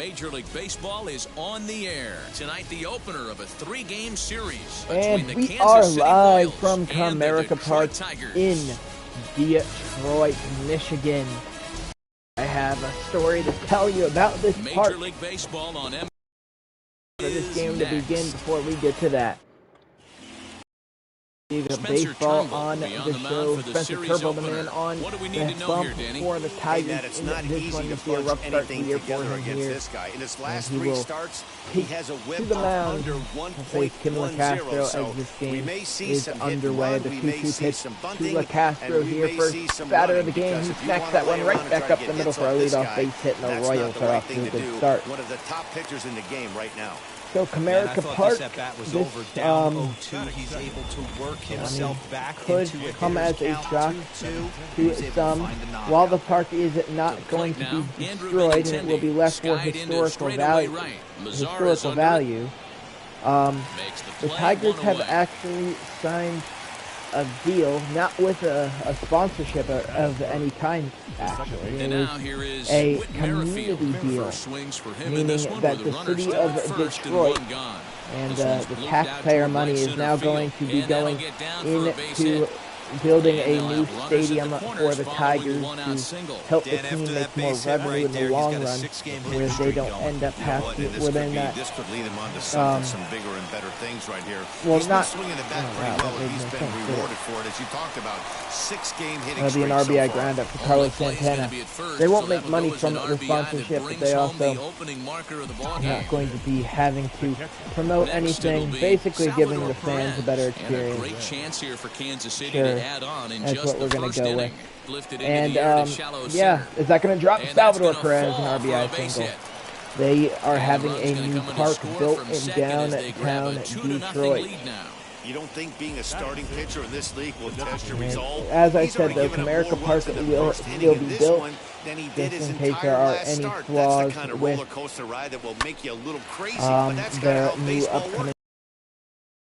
Major League Baseball is on the air. Tonight, the opener of a 3-game series And between the we Kansas are City live Royals from and the Comerica Detroit Park Tigers. in Detroit, Michigan. I have a story to tell you about this park. Major League Baseball on MLB For this game next. to begin before we get to that. The baseball on the show. Spencer Turnbull, the man on what do we the need to know here, bump Danny? for the Tigers. It's in not this easy one, to you see a punch rough start to anything the year for together him against here. this guy. In his last he 3 will starts, he has a whip to the of mound under to face Kim 1.10, Castro so as this we game may see is some hit and underway. run, The we may 2-2 see pitch some to bunting, Castro and we here may first see some batter of running, the game. because He if you smacks wanna that lay one right around and back try to up the get middle hits for a off this leadoff guy, base hit, and the that's Royals not the are right off to thing a to good do. start. One of the top pitchers in the game right now. So Comerica Park, was this over down 0-2. He's able to work himself back could into a come as a hitter's shock count, 2-2. to He's able to some. find the knockout. While the park is not going to now, be Andrew destroyed and it will be left for skied into historical straightaway value, right. Mazar is under it. Makes The play, Tigers one have away. actually signed a deal, not with a sponsorship of any kind, actually. And It now was here is a Whit community Merrifield. deal, First swings for him in meaning this one that with the runners city down of at first and Detroit one gone. and This one's the blooped out taxpayer toward money right is center now field, going to be and that'll going get down for a base into hit. building And a they'll new have runners at the stadium for corners the following Tigers one-out to single. help the Dan, team after make that more base hit revenue right in the there, he's long got a run, 6-game where hit they streak don't going. end up having within that. This could lead him on to some bigger and better things right here. Well, He's not been swinging the bat pretty well, and he's been rewarded for it, as you talked about. 6-game hitting That'll be an streak RBI so far. ground up for Carlos Santana. They won't make money from the sponsorship, but they also are not going to be having to promote anything, basically giving the fans a better experience. And a great chance here for Kansas City Sure. to add on in That's just what we're the going first to go inning. with. Lifted into And the air to shallow yeah, center. is that going to drop And that's Salvador gonna Perez fall an for a RBI base single? hit. They are And having the a run's new gonna come in to park score built from in second as they grab a downtown 2-0 Detroit. lead now. You don't think being a starting pitcher in this league will test your resolve? As I He's said, already though, given up Comerica more Park runs in the will first inning still in be this built one than he just did his in case entire there are last any start. flaws That's the kind of with roller coaster ride that will make you a little crazy, but that's kind of the how new baseball upcoming. works.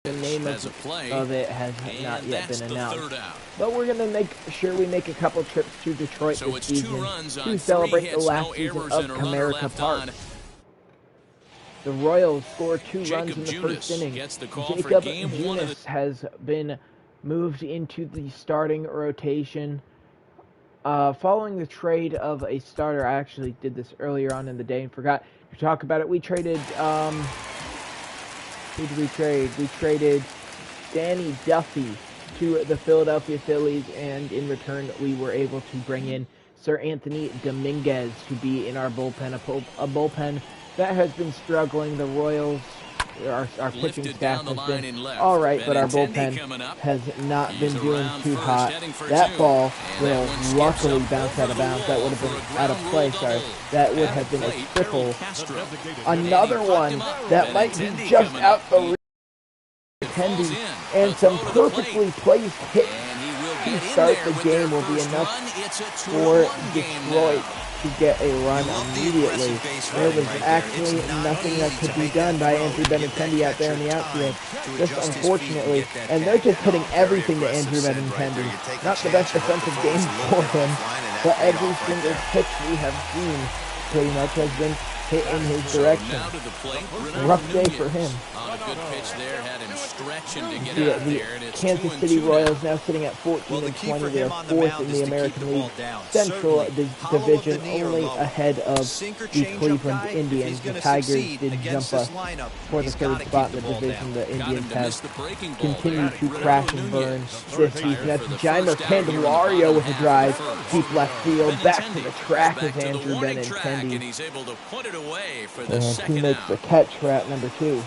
The name As a play, of it has and not yet that's been the announced. third out. But we're going to make sure we make a couple trips to Detroit So this it's 2 season runs on to 3 celebrate hits, the last no season errors, of and a runner Comerica left Park. on. The Royals scored 2 runs Jacob in the Junis first inning. gets the call for Jacob game 1 of Junis the... has been moved into the starting rotation. Following the trade of a starter, I actually did this earlier on in the day and forgot to talk about it. We traded, who did we trade? We traded Danny Duffy to the Philadelphia Phillies, and in return, we were able to bring in Sir Anthony Dominguez to be in our bullpen, a bullpen that has been struggling. The Royals, our pitching staff has been all right, but our bullpen has not been doing too hot. That ball will luckily bounce out of bounds. That would have been out of play, sorry. That would have been a triple. Another one that might be just out the Tendy, and some perfectly placed hits to start the game will be enough for Detroit to get a run immediately. There was actually nothing that could be done by Andrew Benintendi out there in the outfield, just unfortunately, and they're just hitting everything to Andrew Benintendi. Not the best defensive game for him, but every single pitch we have seen pretty much has been hit in his direction. Rough day for him. The Kansas City Royals now sitting at 14-20. They are 4th in the American League Central Division, only ahead of the Cleveland Indians. The Tigers did jump us for the 3rd spot in the division. The Indians have continued to crash and burn this season. That's Jeimer Candelario with a drive, deep left field, back to the track is Andrew Benintendi. And he makes the catch for out number 2.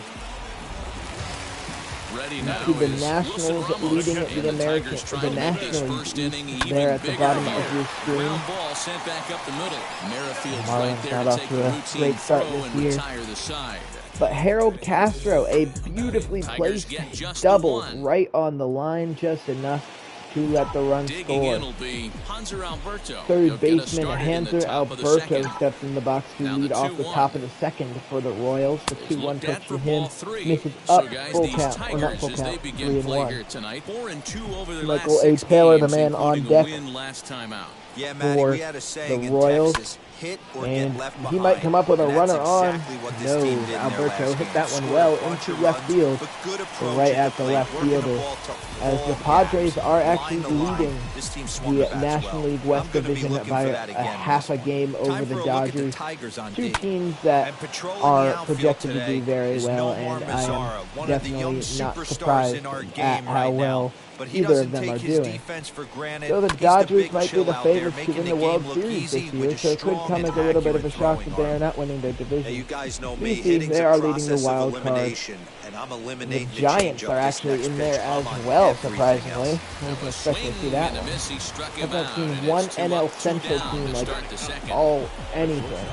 The Nationals leading the American, the National East there at the bottom of your screen. Marlins got off to a great start this year. But Harold Castro, a beautifully placed double right on the line, just enough to let the run score. 3rd baseman Hanser Alberto steps in the box to lead off the top of the 2nd for the Royals. The 2-1 pitch to him misses up, full count, or not full count, 3-1. Michael A. Taylor, the man on deck for the Royals. hit or And get left he behind. might come up with a And runner that's on. exactly what this No, team did in their Alberto last hit game. that one Scored well a bunch into of left runs, field. but good So approach right at at the plate, left working the fielder. ball to As the all Padres gaps. are Line actually the line. leading This team swung the the bats National well. League West I'm gonna be Division looking by for that a again in half this a one. game over Time the for a look at the Dodgers. Tigers on Two Diggy. teams that And patrolling are the outfield projected to today do very is well, Nomar and I Mazara, am one of the young definitely not superstars surprised in our at game how right well now. But he either doesn't of them take are his doing. defense for granted. So the He's Dodgers big might be chill the out there, favorites to making win the the World game look Series easy this year, with so his it could strong come and as a little bit of a accurate shock that throwing they are arm. not winning their Hey, division. you guys know You me. see, Hitting's they a are leading the process of wild card. elimination, and I'm The eliminating the Giants changeup are this actually next in pitch. there as I'm on well, everything surprisingly. else. We can especially see that one. He struck I've him not out, seen and one it's 2 NL up, 2 Central down team to like start the second. all anything.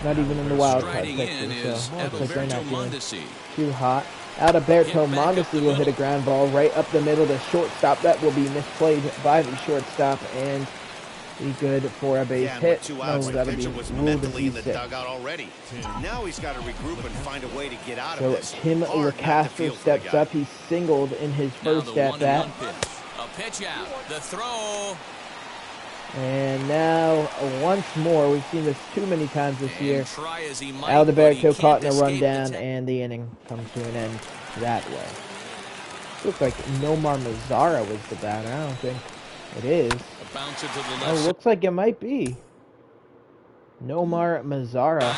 Not even in the wild card Striding in picture, is so looks like they're Adalberto not doing Mondesi. too hot. Alberto Hit back up the Mondesi will hit a middle. ground ball right up the middle to shortstop. That will be misplayed by the shortstop and be good for a base Yeah, and hit. with 2 No, outs, the that'll be pitcher was ruled as mentally in the sick. dugout already. Now he's got to regroup and find a way to get out So of this. Tim Hard not to LeCastro feel for the steps guy. up. He singled in his Now first the at bat. 1-1 pitch. A pitch out. The throw. And now, once more, we've seen this too many times this year. And try as he might, but he Alberto can't caught in a escape the rundown, tech. and the inning comes to an end that way. Looks like Nomar Mazara was the batter. I don't think it is. A bouncer to the Oh, left side. looks like it might be. Nomar Mazara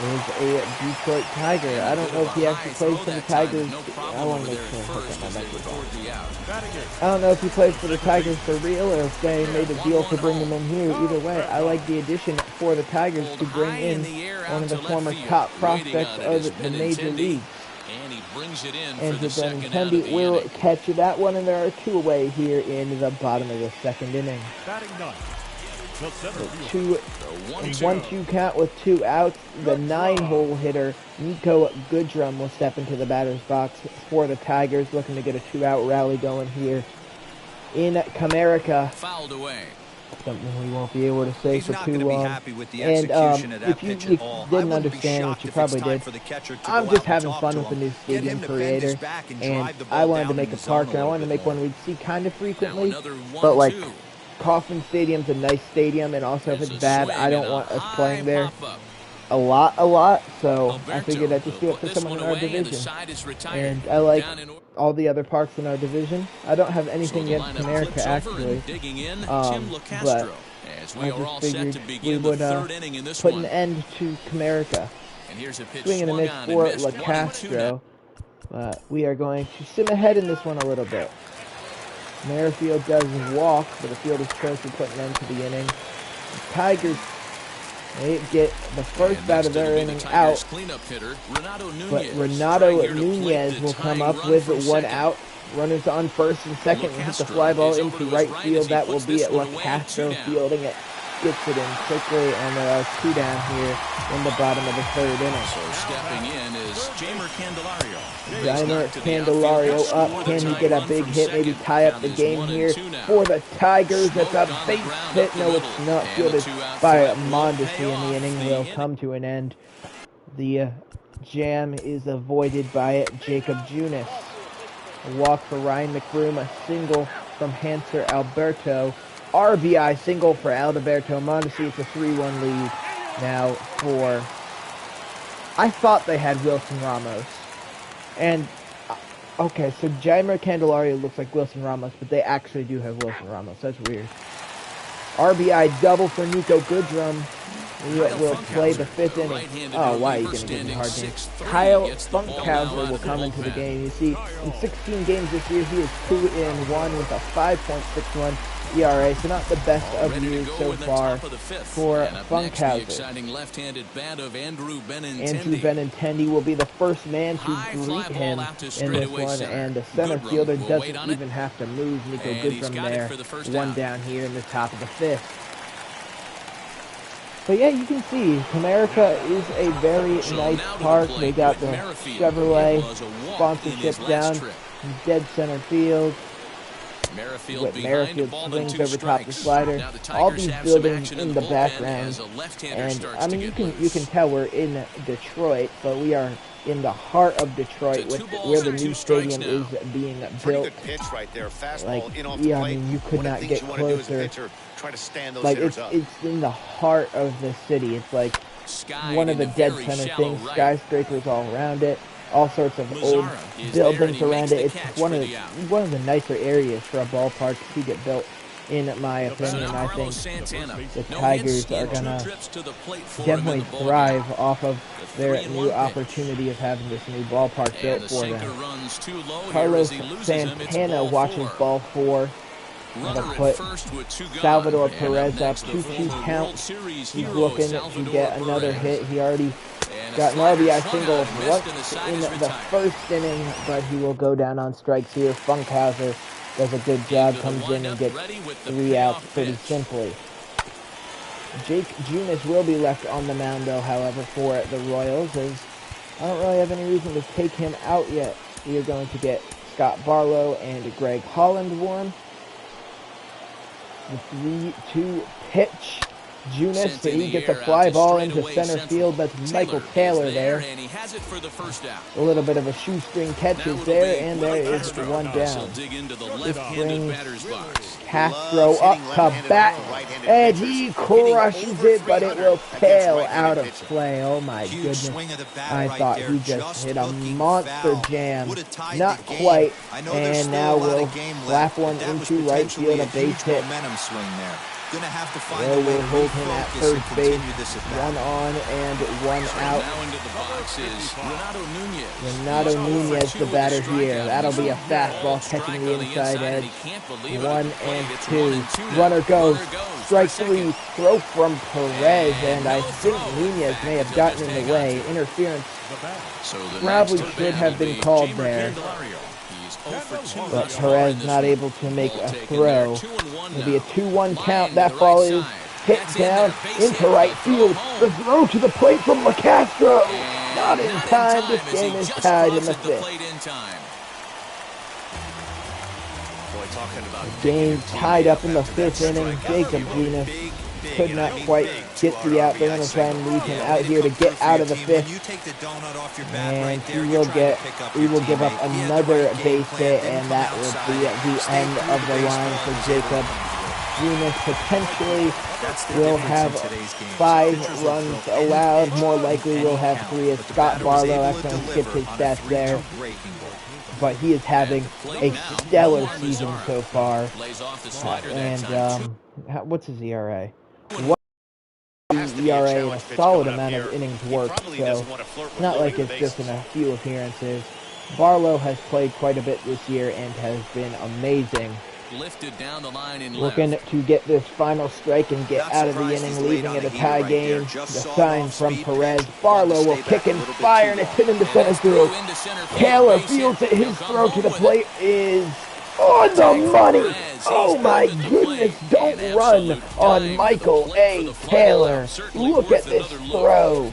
is a Detroit Tiger. I don't know if he actually plays for the Tigers. I want to make sure I put that on my microphone. I don't know if he plays for the Tigers for real or if they made a deal to bring him in here. Either way, I like the addition for the Tigers to bring in one of the former top prospects of the major leagues. And he brings it in And for the second out of Benintendi the will inning. catch that one, and there are two away here in the bottom of the second inning. Batting ninth, the center fielder. Two, So 1-2 count with 2 outs. The 9-hole hitter, Nico Goodrum, will step into the batter's box for the Tigers, looking to get a 2-out rally going here in Comerica. Fouled away. Something we won't be able to say He's for not too going to be long. happy with the And execution of that if you pitch at all. I didn't wouldn't be understand, shocked which you if probably it's time did, for the catcher to I'm go just out and having talk fun to with the him. new Get stadium him to bend creator, his back and and drive the I ball wanted to down make in a the zone park, and I little wanted to bit make one more. we'd see kind of Now frequently, another but like 1-2. Kauffman Stadium's a nice stadium, and also if There's it's a bad, swing I don't and a want us high playing there pop-up. a lot, so I Alberto figured I'd just do will it for put this someone in one our away, and the division. side is retired. And I like Down in order. all the other parks in our division. I don't have So anything the against lineup Comerica, flips over actually. and digging in, Tim but LeCastro. As we I are all just set figured to we begin the would third inning in this put one. an end to Comerica. And here's a pitch Swing and a swung miss on for and missed. 1-2 now. LeCastro. We are going to sim ahead in this one a little bit. Merrifield does walk, but the field is close to put an end to the inning. The Tigers, they get the first And bat next of their it'll be inning the Tigers out, cleanup hitter, Renato Nunez. but trying Renato here to plate Nunez the will come tying up run with from 1 second. out. Runners on first and second, and hit the LeCastro fly ball is over into to his right right field. as he That will puts be this at one away, 2 LeCastro down. fielding it. Gets it in quickly, and there are 2 down here in the bottom of the third inning. So stepping in is Jamer Candelario. Jaimer Candelario up. Can he get a big hit? Maybe tie up the game here for the Tigers. That's a base hit. No, it's not. Fielded by Mondesi, and the inning will come to an end. The jam is avoided by Jacob Junis. A walk for Ryan McBroom. A single from Hanser Alberto. RBI single for Alberto Mondesi. It's a 3-1 lead now for... I thought they had Wilson Ramos. And, okay, so Jaimer Candelario looks like Wilson Ramos, but they actually do have Wilson Ramos. That's weird. RBI double for Nico Goodrum. We will play the 5th inning. Oh, why are you going to give me a hard game? Kyle Funkhauser will come into the game. You see, in 16 games this year, he is 2-1 with a 5.61 ERA, so not the best of years so far for Funkhauser. Exciting left-handed bat of Andrew Andrew Benintendi will be the first man to greet him in this one, and the center fielder doesn't even have to move. Nico Goodrum there, 1 down here in the top of the 5th. But yeah, you can see, Comerica is a very nice park. They got the Chevrolet sponsorship down in dead center field. With Merrifield swings over top of the slider. All these buildings in the background. And I mean, you can tell we're in Detroit, but we are in the heart of Detroit, where the new stadium is being built. Good pitch right there. Fastball Like, in off yeah, the I plate. mean, you could One of not the get things you want to do as a closer. pitcher, try to stand those Like, hitters up. it's in the heart of the city. It's like one of the dead center things. Skyscrapers all around it. All sorts of old buildings around it. It's one of the nicer areas for a ballpark to get built, in my opinion. I think the Tigers are gonna definitely thrive off of their new opportunity of having this new ballpark built for them. Carlos Santana watches ball 4. That'll put Salvador Perez up 2-2 count. He's looking to get another hit. He already got an RBI single once in the first inning, but he will go down on strikes here. Funkhauser does a good job, comes in and gets 3 outs pretty simply. Jake Junis will be left on the mound, though, however, for the Royals, as I don't really have any reason to take him out yet. We are going to get Scott Barlow and Greg Holland warm. The 3-2 pitch. Junis, he gets a fly ball into center field. That's Michael Taylor there. And he has it for the first out. A little bit of a shoestring catch is there, and there is one down. This brings Castro up to bat, and he crushes it, but it will tail out of play. Oh my goodness. I thought he just hit a monster jam. Not quite, and now we'll slap one into right field, a base hit. Well, we'll hold him at third base. 1 on and 1 out. Now into the box is Renato Nunez. Renato Nunez, the batter here. That'll be a fastball catching the inside edge. 1 and 2. Runner goes. Strike 3. Throw from Perez, and I think Nunez may have gotten in the way. Interference probably should have been called there. But Perez not able to make a throw. It'll be a 2-1 count. That ball is hit down into right field. The throw to the plate from LaCastro. Not in time. This game is tied in the 5th. Game tied up in the 5th inning. Jacob Junis could not quite get the out. They're going to try and leave him out here to get out of the 5th. And he will give up another base hit, and that will be the end of the line for Jacob Junis. Potentially will have 5 runs allowed. More likely will have 3 as Scott Barlow actually skipped his stats there. But he is having a stellar season so far. And what's his ERA? ERA and a solid amount of innings worked, so it's not like it's just in a few appearances. Barlow has played quite a bit this year and has been amazing. Lifted down the line in Looking to get this final strike and get out of the inning, leaving it a tie game. The sign from Perez. Barlow will kick and fire, and it's hit into center field. Taylor fields it. His throw to the plate is on the money. Oh my goodness, don't run on Michael A. Taylor. Look at this throw.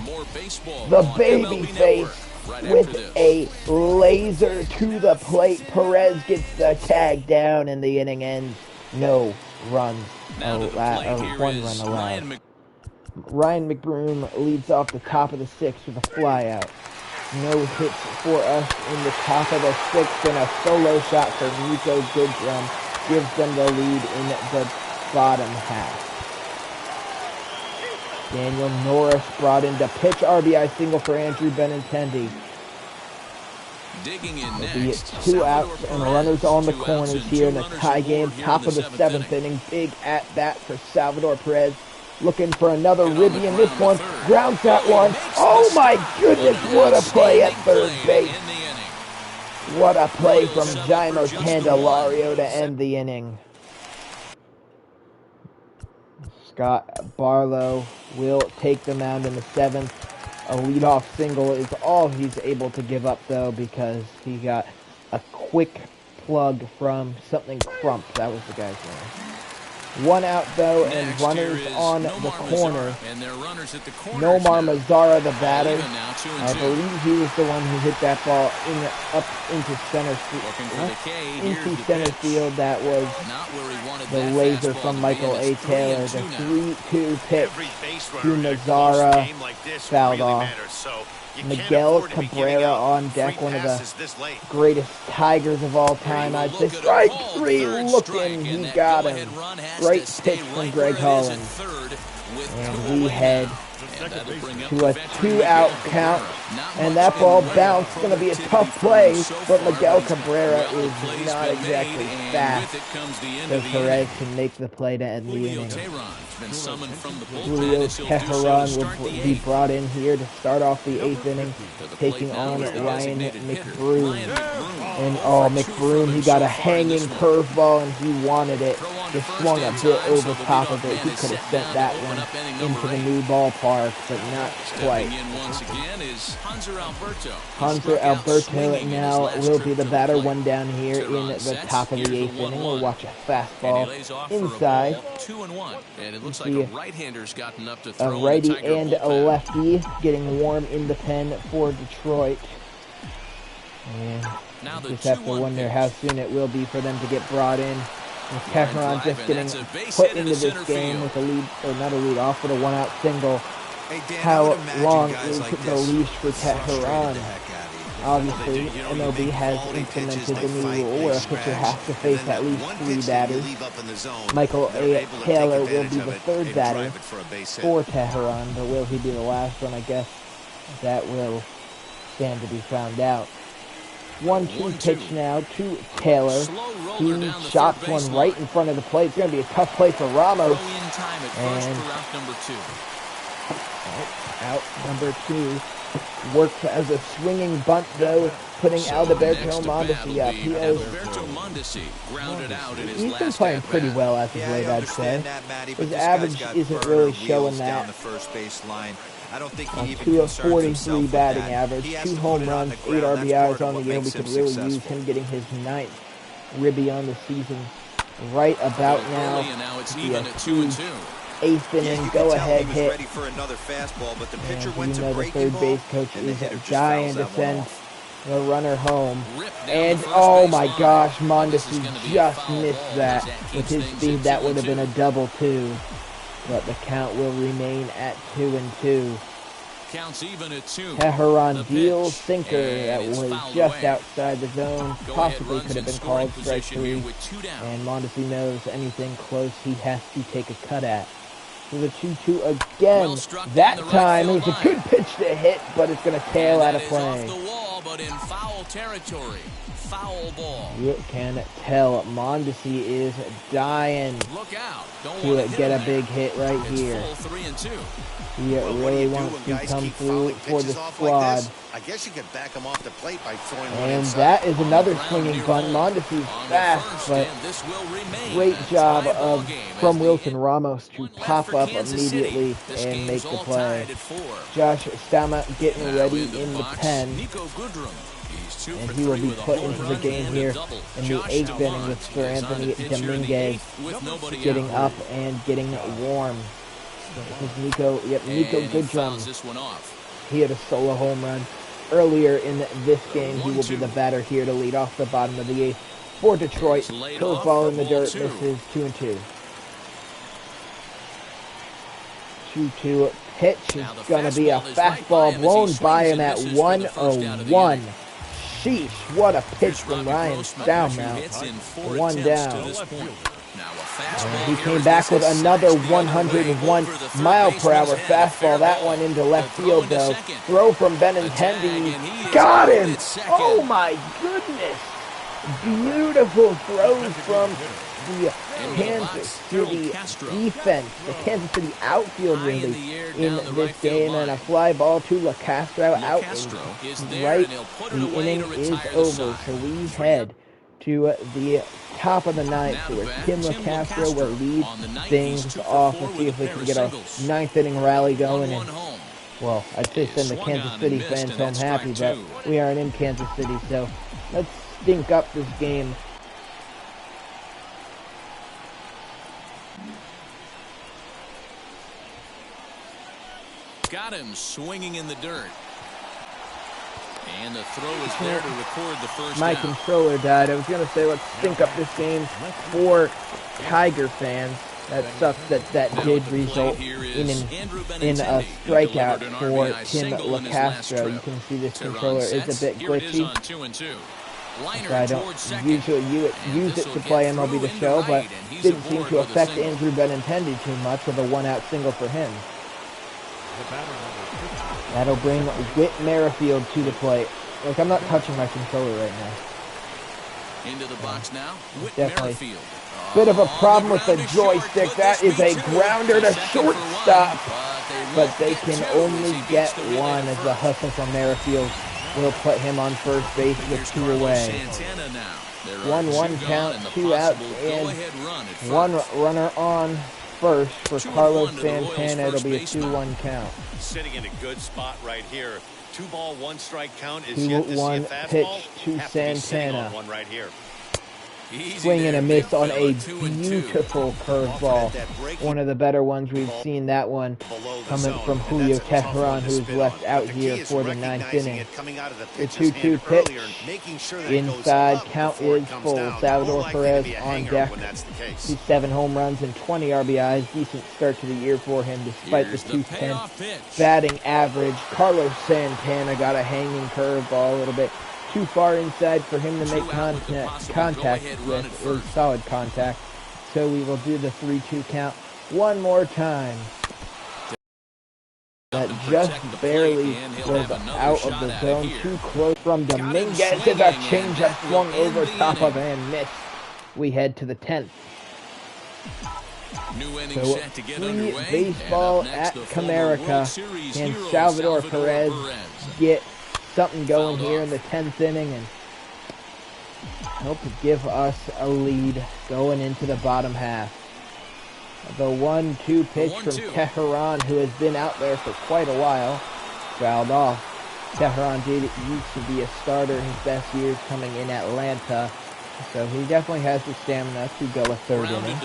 The baby face with a laser to the plate. Perez gets the tag down, and the inning ends. No runs allowed. 1 run allowed. Ryan McBroom leads off the top of the 6th with a flyout. No hits for us in the top of the 6th, and a solo shot for Nico Goodrum gives them the lead in the bottom half. Daniel Norris brought in to pitch. RBI single for Andrew Benintendi. Digging in It'll be next. 2 outs and runners on the corners here in the tie game. Top of the 7th inning. Big at bat for Salvador Perez. Looking for another ribby in this one. Grounds that one. Oh my goodness, what a play at third base. What a play from Jaimo Candelario to end the inning. Scott Barlow will take the mound in the 7th. A leadoff single is all he's able to give up, though, because he got a quick plug from something Crump. That was the guy's name. 1 out, though, and runners on the corner. Nomar Mazara, the batter. I believe he was the one who hit that ball up into center field. That was the laser from Michael A. Taylor. The 3-2 pitch to Mazara fouled off. Miguel Cabrera on deck, one of the greatest Tigers of all time. I'd say strike three, looking, he got him. Great pitch from Greg Holland. And we head to a 2-out count, and that ball bounced. Going to be a tough play, but Miguel Cabrera is not exactly fast, so Perez can make the play to end the inning. Julio Teheran will be brought in here to start off the 8th inning, taking on Ryan McBroom. And McBroom, he got a hanging curveball and he wanted it. Just swung a bit over top of it. He could have sent that one into the new ballpark, but not quite. Hanser Alberto now will be the batter, one down here in the top of the 8th inning. We'll watch a fastball inside. 2-1, and it looks like a right-hander's gotten up to A righty and a lefty getting warm in the pen for Detroit. And just have to wonder how soon it will be for them to get brought in. And Teheran just getting put into this game with a lead, or not a lead off, but a 1-out single. How long is the leash for Teheran? Obviously, MLB has implemented the new rule where a pitcher has to face at least 3 batters. Michael A. Taylor will be the 3rd batter for Teheran, but will he be the last one? I guess that will stand to be found out. 1-2 pitch now to Taylor. He chops one right in front of the plate. It's going to be a tough play for Ramos. And out number 2. Works as a swinging bunt, though, putting Alberto Mondesi up. He's been playing pretty well as of late, I'd say. His average isn't really showing that. On 243 batting average, 2 home runs, 8 RBIs on the year. We could really use him getting his 9th ribby on the season right about now. Be a huge 8th inning go-ahead hit. And you know the third base coach is dying to send the runner home. And oh my gosh, Mondesi just missed that. With his speed, that would have been a double 2. But the count will remain at 2-2. Counts even at 2. Teheran deals sinker that was just outside the zone. Possibly could have been called strike 3. And Mondesi knows anything close he has to take a cut at. So the 2-2 again. That time it was a good pitch to hit, but it's going to tail out of play. But in foul territory. Foul ball. You can tell Mondesi is dying to get a big hit right here. He really wants to come through for the squad. I guess you could back him off the plate by throwing one And inside. that is another swinging bunt. Mondesi's fast, but great job from Wilson Ramos to pop up immediately and make the play. Josh Stama getting ready in the pen. And he will be put into the game here in the 8th inning with Sir Anthony Dominguez getting up and getting warm. This is Nico Goodrum. He had a solo home run earlier in this game. He will be the batter here to lead off the bottom of the 8th for Detroit. Curveball in the dirt, misses. 2-2. 2-2 pitch is going to be a fastball blown by him at 101. Sheesh, what a pitch from Ryan Stoumount. 1 down. And he came back with another 101 mile per hour fastball. That one into left field, though. Throw from Benintendi. Got him! Oh my goodness! Beautiful throws from the Kansas City defense. The Kansas City outfield, really, in this game. And a fly ball to LaCastro out right. The inning is over, so we head to the top of the 9th, where Tim LaCastro will lead things off. Let's see if we can get our 9th inning rally going. And, well, I'd say send the Kansas City fans home happy, but we aren't in Kansas City, so let's stink up this game. Got him swinging in the dirt. And the throw is there to record the first My controller died. I was going to say let's stink up this game for Tiger fans. That sucks that did result in a strikeout for Tim LaCastro. You can see this controller is a bit glitchy. So I don't usually use it to play MLB The Show, but didn't seem to affect Andrew Benintendi too much with a one-out single for him. That'll bring Whit Merrifield to the plate. Look, I'm not touching my controller right now. Into the box now. Whit Definitely. Merrifield. Bit of a problem with the joystick. That is a grounder to shortstop. But they can only get one as the hustle from Merrifield will put him on first base with 2 away. 1-1 count, 2 outs, and 1 runner on first for Carlos Santana. It'll be a 2-1 count. Sitting in a good spot right here. 2-ball, 1-strike count is yet to see a 2-1 pitch to Santana. One right here. Swing and a miss on a beautiful curveball. One of the better ones we've seen. That one coming from Julio Teheran, who's left out here for the 9th inning. The 2-2 pitch. Inside, count is full. Salvador Perez on deck. He's 7 home runs and 20 RBIs. Decent start to the year for him despite the 210 batting average. Carlos Santana got a hanging curveball a little bit too far inside for him to make contact with, or solid contact. So we will do the 3-2 count one more time. That just barely was out of the zone. Too close from Dominguez as a changeup swung over top of and missed. We head to the 10th. So free baseball at Comerica. And Salvador Perez get something going here in the 10th inning and help give us a lead going into the bottom half. The 1-2 pitch from Teheran, who has been out there for quite a while, fouled off. Teheran used to be a starter his best years coming in Atlanta, so he definitely has the stamina to go a 3rd inning.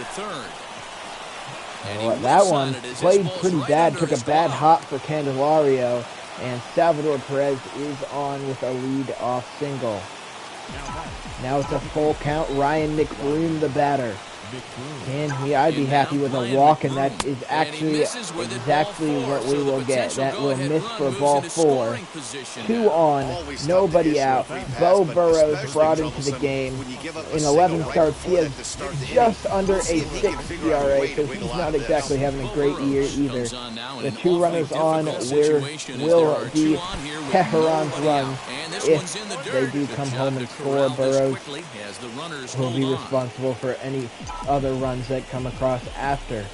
That one played pretty bad, took a bad hop for Candelario, and Salvador Perez is on with a lead-off single. Now it's a full count. Ryan McBroom, the batter. And I'd be happy with a walk, and that is actually exactly what we will get. That will miss for ball 4. 2 on, nobody out. Bo Burrows brought into the game. In 11 starts, he has just under a 6 ERA, so he's not exactly having a great year either. The 2 runners on will be Teheran's run. If they do come home and score, Burrows will be responsible for any other runs that come across after.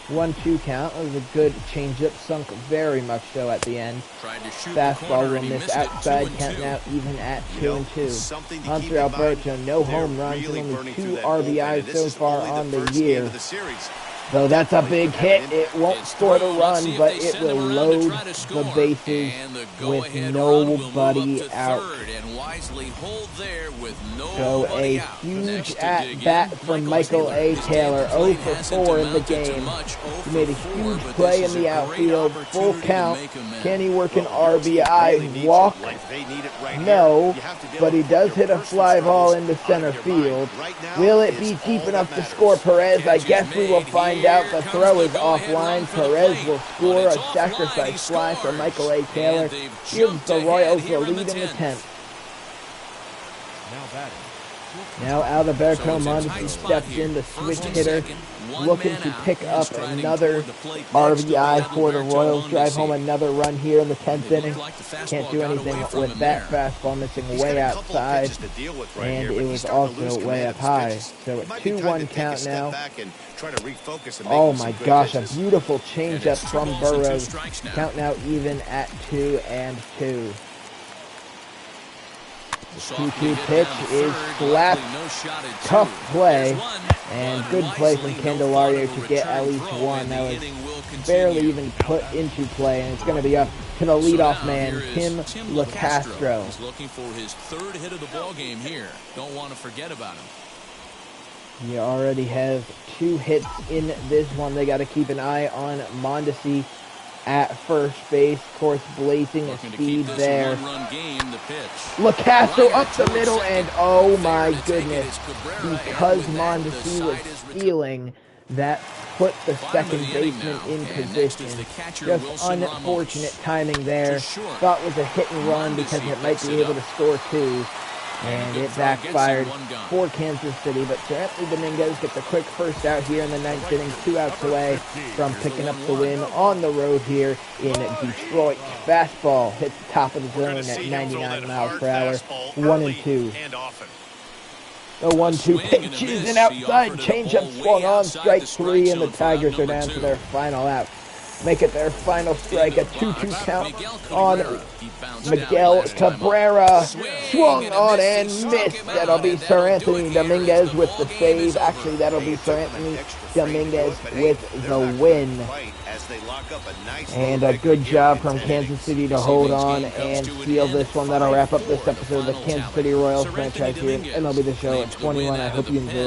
1-2 count. It was a good changeup, sunk very much so at the end. Fastball will miss outside, count now even at 2-2. Hunter Alberto, no home runs and only 2 RBIs so far on the year. So that's a big hit. It won't score the run, but it will load the bases with nobody out. So a huge at-bat from Michael A. Taylor, 0 for 4 in the game. He made a huge play in the outfield, full count. Can he work an RBI walk? No, but he does hit a fly ball into center field. Will it be deep enough to score Perez? I guess we will find out. The throw is offline. Perez will score a sacrifice fly for Michael A. Taylor. Gives the Royals the lead in the 10th. Now Alberto Mondesi steps in, the switch hitter, looking to pick up another RBI for the Royals, drive home another run here in the 10th inning. Can't do anything with that fastball missing way outside, and it was also way up high. So a 2-1 count now. Oh my gosh, a beautiful changeup from Burrows. Count now even at 2-2. The 2-2 pitch is slapped. Tough play, and good play from Candelario to get at least one. That was barely even put into play, and it's going to be up to the leadoff man, Tim LaCastro. He's looking for his 3rd hit of the ball game here. Don't want to forget about him. You already have 2 hits in this one. They got to keep an eye on Mondesi at first base. Of course, blazing speed there. LaCastro up the middle, and oh my goodness, because Mondesi was stealing, that put the second baseman in position. Just unfortunate timing there. Thought was a hit and run because it might be able to score 2. And it backfired for Kansas City, but Sir Anthony Dominguez gets a quick first out here in the 9th inning, 2 outs away from picking up the win on the road here in Detroit. Fastball hits the top of the zone at 99 miles per hour, 1-2. The 1-2 pitch is an outside changeup swung on, strike 3, and the Tigers are down to their final out. Make it their final strike, a 2-2 count on Miguel Cabrera. Swung on and missed. That'll be Sir Anthony Dominguez with the save. Actually, that'll be Sir Anthony Dominguez with the win. And a good job from Kansas City to hold on and seal this one. That'll wrap up this episode of the Kansas City Royals franchise here at MLB The Show at 21. I hope you enjoy.